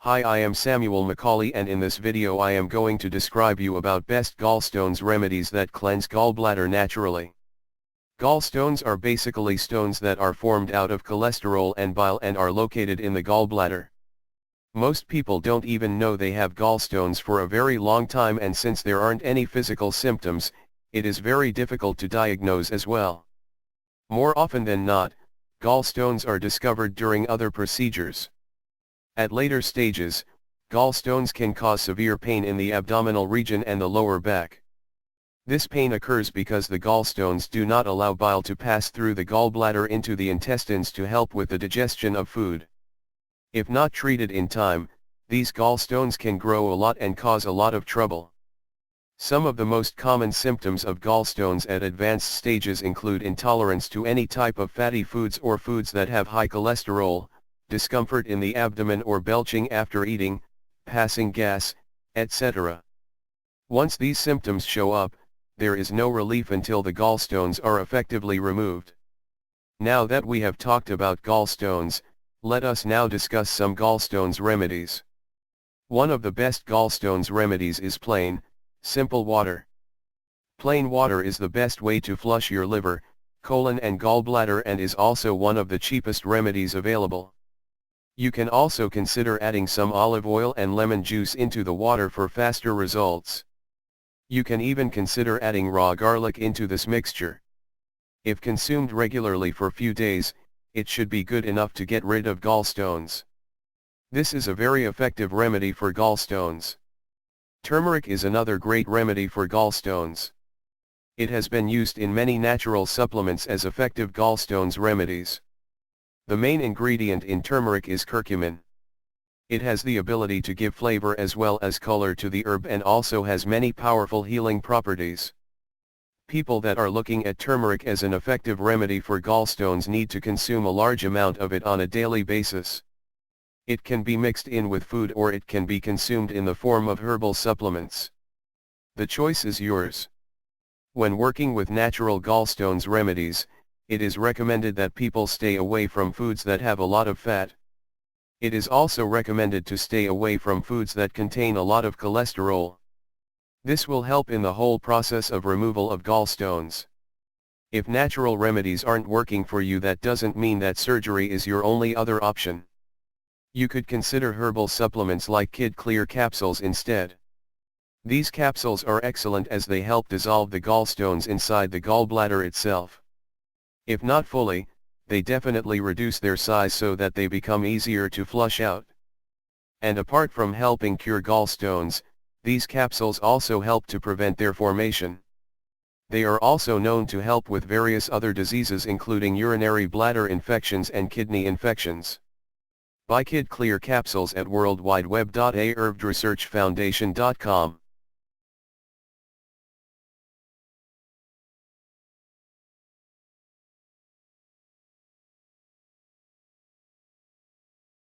Hi, I am Samuel Macaulay, and in this video I am going to describe you about best gallstones remedies that cleanse gallbladder naturally. Gallstones are basically stones that are formed out of cholesterol and bile and are located in the gallbladder. Most people don't even know they have gallstones for a very long time, and since there aren't any physical symptoms, it is very difficult to diagnose as well. More often than not, gallstones are discovered during other procedures. At later stages, gallstones can cause severe pain in the abdominal region and the lower back. This pain occurs because the gallstones do not allow bile to pass through the gallbladder into the intestines to help with the digestion of food. If not treated in time, these gallstones can grow a lot and cause a lot of trouble. Some of the most common symptoms of gallstones at advanced stages include intolerance to any type of fatty foods or foods that have high cholesterol, discomfort in the abdomen or belching after eating, passing gas, etc. Once these symptoms show up, there is no relief until the gallstones are effectively removed. Now that we have talked about gallstones, let us now discuss some gallstones remedies. One of the best gallstones remedies is plain, simple water. Plain water is the best way to flush your liver, colon and gallbladder, and is also one of the cheapest remedies available. You can also consider adding some olive oil and lemon juice into the water for faster results. You can even consider adding raw garlic into this mixture. If consumed regularly for a few days, it should be good enough to get rid of gallstones. This is a very effective remedy for gallstones. Turmeric is another great remedy for gallstones. It has been used in many natural supplements as effective gallstones remedies. The main ingredient in turmeric is curcumin. It has the ability to give flavor as well as color to the herb and also has many powerful healing properties. People that are looking at turmeric as an effective remedy for gallstones need to consume a large amount of it on a daily basis. It can be mixed in with food or it can be consumed in the form of herbal supplements. The choice is yours. When working with natural gallstones remedies, it is recommended that people stay away from foods that have a lot of fat. It is also recommended to stay away from foods that contain a lot of cholesterol. This will help in the whole process of removal of gallstones. If natural remedies aren't working for you, that doesn't mean that surgery is your only other option. You could consider herbal supplements like Kid Clear capsules instead. These capsules are excellent as they help dissolve the gallstones inside the gallbladder itself. If not fully, they definitely reduce their size so that they become easier to flush out. And apart from helping cure gallstones, these capsules also help to prevent their formation. They are also known to help with various other diseases including urinary bladder infections and kidney infections. Buy Kid Clear capsules at worldwideweb.aherbdresearchfoundation.com.